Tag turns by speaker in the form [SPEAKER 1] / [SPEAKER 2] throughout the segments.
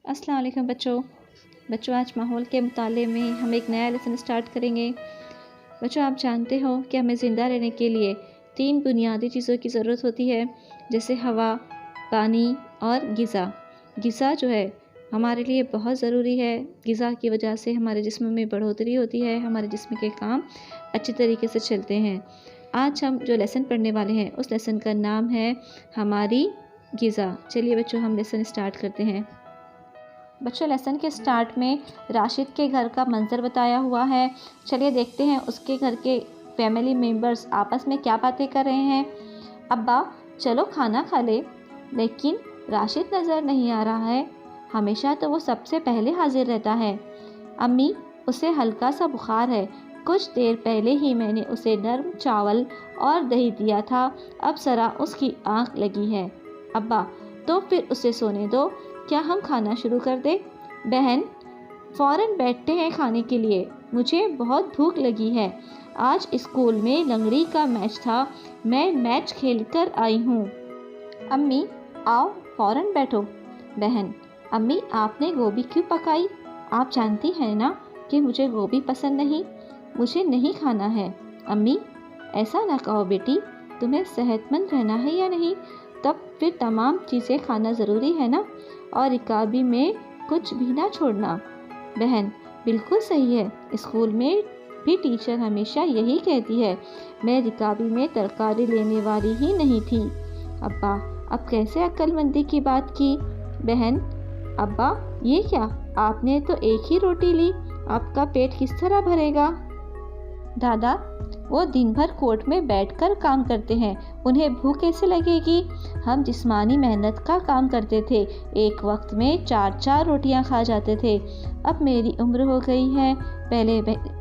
[SPEAKER 1] السلام علیکم بچوں آج ماحول کے مطالعے میں ہم ایک نیا لیسن سٹارٹ کریں گے۔ بچوں آپ جانتے ہو کہ ہمیں زندہ رہنے کے لیے 3 بنیادی چیزوں کی ضرورت ہوتی ہے، جیسے ہوا، پانی اور غذا۔ غذا جو ہے ہمارے لیے بہت ضروری ہے۔ غذا کی وجہ سے ہمارے جسم میں بڑھوتری ہوتی ہے، ہمارے جسم کے کام اچھی طریقے سے چلتے ہیں۔ آج ہم جو لیسن پڑھنے والے ہیں اس لیسن کا نام ہے ہماری غذا۔ چلیے بچوں ہم لیسن سٹارٹ کرتے ہیں۔ بچوں لیسن کے سٹارٹ میں راشد کے گھر کا منظر بتایا ہوا ہے۔ چلیے دیکھتے ہیں اس کے گھر کے فیملی ممبرز آپس میں کیا باتیں کر رہے ہیں۔ ابا چلو کھانا کھا لے، لیکن راشد نظر نہیں آ رہا ہے۔ ہمیشہ تو وہ سب سے پہلے حاضر رہتا ہے۔ امی اسے ہلکا سا بخار ہے، کچھ دیر پہلے ہی میں نے اسے نرم چاول اور دہی دیا تھا، اب ذرا اس کی آنکھ لگی ہے۔ ابا تو پھر اسے سونے دو، کیا ہم کھانا شروع کر دیں؟ بہن فوراً بیٹھتے ہیں کھانے کے لیے، مجھے بہت بھوک لگی ہے۔ آج اسکول میں لنگڑی کا میچ تھا، میں میچ کھیل کر آئی ہوں۔ امی آؤ فوراً بیٹھو۔ بہن امی آپ نے گوبھی کیوں پکائی؟ آپ جانتی ہیں نا کہ مجھے گوبھی پسند نہیں، مجھے نہیں کھانا ہے۔ امی ایسا نہ کہو بیٹی، تمہیں صحت مند رہنا ہے یا نہیں؟ تب پھر تمام چیزیں کھانا ضروری ہے نا، اور رکابی میں کچھ بھی نہ چھوڑنا۔ بہن بالکل صحیح ہے، اسکول میں بھی ٹیچر ہمیشہ یہی کہتی ہے، میں رکابی میں ترکاری لینے والی ہی نہیں تھی۔ ابا اب کیسے عقل مندی کی بات کی؟ بہن ابا یہ کیا، آپ نے تو ایک ہی روٹی لی، آپ کا پیٹ کس طرح بھرے گا؟ دادا وہ دن بھر کورٹ میں بیٹھ کر کام کرتے ہیں، انہیں بھوک کیسے لگے گی؟ ہم جسمانی محنت کا کام کرتے تھے، ایک وقت میں 4 روٹیاں کھا جاتے تھے۔ اب میری عمر ہو گئی ہے،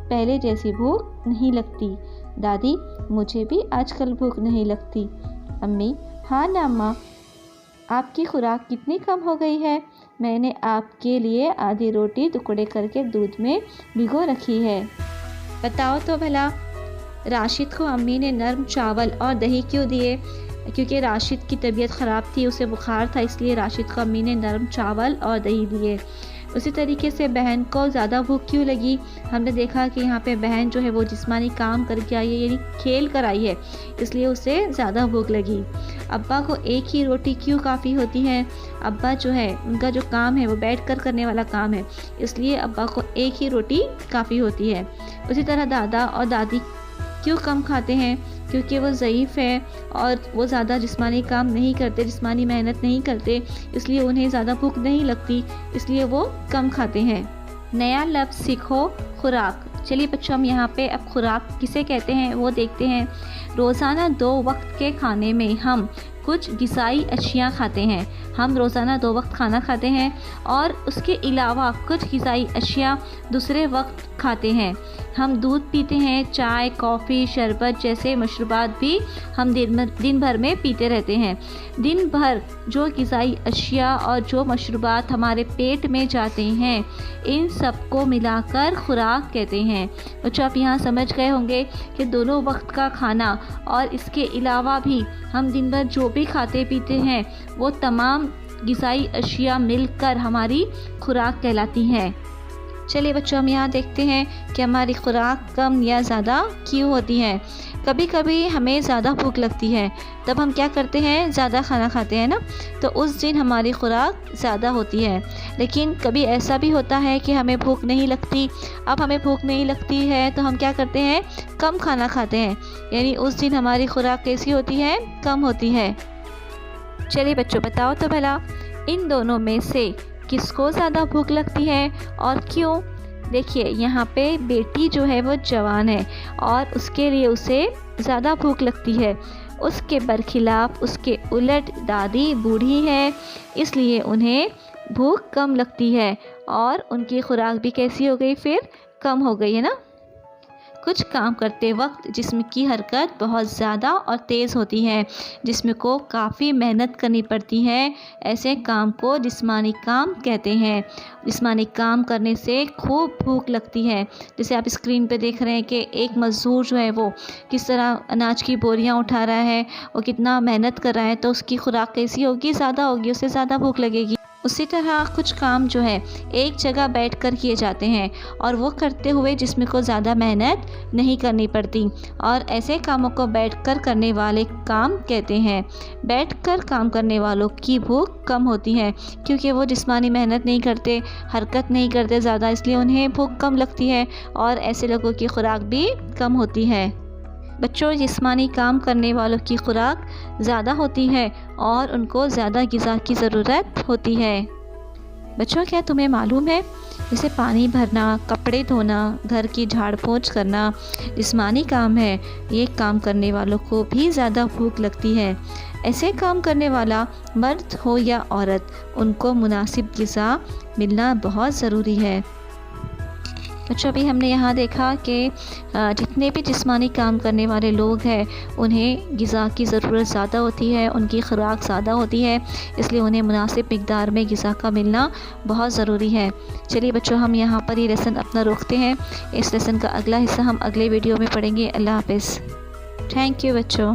[SPEAKER 1] پہلے جیسی بھوک نہیں لگتی۔ دادی مجھے بھی آج کل بھوک نہیں لگتی۔ امی ہاں نا ماں، آپ کی خوراک کتنی کم ہو گئی ہے، میں نے آپ کے لیے آدھی روٹی ٹکڑے کر کے دودھ میں بھگو رکھی ہے۔ بتاؤ تو بھلا راشد کو امی نے نرم چاول اور دہی کیوں دیے؟ کیونکہ راشد کی طبیعت خراب تھی، اسے بخار تھا، اس لیے راشد کو امی نے نرم چاول اور دہی دیے۔ اسی طریقے سے بہن کو زیادہ بھوک کیوں لگی؟ ہم نے دیکھا کہ یہاں پہ بہن جو ہے وہ جسمانی کام کر کے آئی ہے، یعنی کھیل کر آئی ہے، اس لیے اسے زیادہ بھوک لگی۔ ابا کو ایک ہی روٹی کیوں کافی ہوتی ہے؟ ابا جو ہے ان کا جو کام ہے وہ بیٹھ کر کرنے والا کام ہے، اس لیے ابا کو ایک ہی روٹی کافی ہوتی ہے۔ اسی طرح دادا اور دادی کیوں کم کھاتے ہیں؟ کیونکہ وہ ضعیف ہے اور وہ زیادہ جسمانی کام نہیں کرتے، جسمانی محنت نہیں کرتے، اس لیے انہیں زیادہ بھوک نہیں لگتی، اس لیے وہ کم کھاتے ہیں۔ نیا لفظ سیکھو، خوراک۔ چلیے بچوں ہم یہاں پہ اب خوراک کسے کہتے ہیں وہ دیکھتے ہیں۔ روزانہ 2 وقت کے کھانے میں ہم کچھ غذائی اشیاء کھاتے ہیں۔ ہم روزانہ 2 وقت کھانا کھاتے ہیں اور اس کے علاوہ کچھ غذائی اشیاء دوسرے وقت کھاتے ہیں۔ ہم دودھ پیتے ہیں، چائے، کافی، شربت جیسے مشروبات بھی ہم دن بھر میں پیتے رہتے ہیں۔ دن بھر جو غذائی اشیاء اور جو مشروبات ہمارے پیٹ میں جاتے ہیں، ان سب کو ملا کر خوراک کہتے ہیں۔ بچوں آپ یہاں سمجھ گئے ہوں گے کہ دونوں وقت کا کھانا اور اس کے علاوہ بھی ہم دن بھر جو بھی کھاتے پیتے ہیں وہ تمام غذائی اشیاء مل کر ہماری خوراک کہلاتی ہیں۔ چلیے بچوں ہم یہاں دیکھتے ہیں کہ ہماری خوراک کم یا زیادہ کیوں ہوتی ہے۔ کبھی کبھی ہمیں زیادہ بھوک لگتی ہے، تب ہم کیا کرتے ہیں؟ زیادہ کھانا کھاتے ہیں نا، تو اس دن ہماری خوراک زیادہ ہوتی ہے۔ لیکن کبھی ایسا بھی ہوتا ہے کہ ہمیں بھوک نہیں لگتی، اب ہمیں بھوک نہیں لگتی ہے تو ہم کیا کرتے ہیں؟ کم کھانا کھاتے ہیں، یعنی اس دن ہماری خوراک کیسی ہوتی ہے؟ کم ہوتی ہے۔ چلیے بچوں بتاؤ تو بھلا ان دونوں میں سے کس کو زیادہ بھوک لگتی ہے اور کیوں؟ دیکھیے یہاں پہ بیٹی جو ہے وہ جوان ہے اور اس کے لیے اسے زیادہ بھوک لگتی ہے، اس کے برخلاف اس کے الٹ دادی بوڑھی ہے، اس لیے انہیں بھوک کم لگتی ہے اور ان کی خوراک بھی کیسی ہو گئی؟ پھر کم ہو گئی ہے نا۔ کچھ کام کرتے وقت جسم کی حرکت بہت زیادہ اور تیز ہوتی ہے، جسم کو کافی محنت کرنی پڑتی ہے، ایسے کام کو جسمانی کام کہتے ہیں۔ جسمانی کام کرنے سے خوب بھوک لگتی ہے، جیسے آپ اسکرین پہ دیکھ رہے ہیں کہ ایک مزدور جو ہے وہ کس طرح اناج کی بوریاں اٹھا رہا ہے، وہ کتنا محنت کر رہا ہے، تو اس کی خوراک کیسی ہوگی؟ زیادہ ہوگی، اسے زیادہ بھوک لگے گی۔ اسی طرح کچھ کام جو ہے ایک جگہ بیٹھ کر کیے جاتے ہیں اور وہ کرتے ہوئے جسم کو زیادہ محنت نہیں کرنی پڑتی، اور ایسے کاموں کو بیٹھ کر کرنے والے کام کہتے ہیں۔ بیٹھ کر کام کرنے والوں کی بھوک کم ہوتی ہے کیونکہ وہ جسمانی محنت نہیں کرتے، حرکت نہیں کرتے زیادہ، اس لیے انہیں بھوک کم لگتی ہے اور ایسے لوگوں کی خوراک بھی کم ہوتی ہے۔ بچوں، جسمانی کام کرنے والوں کی خوراک زیادہ ہوتی ہے اور ان کو زیادہ غذا کی ضرورت ہوتی ہے۔ بچوں، کیا تمہیں معلوم ہے جیسے پانی بھرنا، کپڑے دھونا، گھر کی جھاڑ پونچھ کرنا جسمانی کام ہے، یہ کام کرنے والوں کو بھی زیادہ بھوک لگتی ہے۔ ایسے کام کرنے والا مرد ہو یا عورت، ان کو مناسب غذا ملنا بہت ضروری ہے۔ بچوں، ابھی ہم نے یہاں دیکھا کہ جتنے بھی جسمانی کام کرنے والے لوگ ہیں انہیں غذا کی ضرورت زیادہ ہوتی ہے، ان کی خوراک زیادہ ہوتی ہے، اس لیے انہیں مناسب مقدار میں غذا کا ملنا بہت ضروری ہے۔ چلیے بچوں، ہم یہاں پر یہ لیسن اپنا روکتے ہیں۔ اس لیسن کا اگلا حصہ ہم اگلے ویڈیو میں پڑھیں گے۔ اللہ حافظ۔ تھینک یو بچوں۔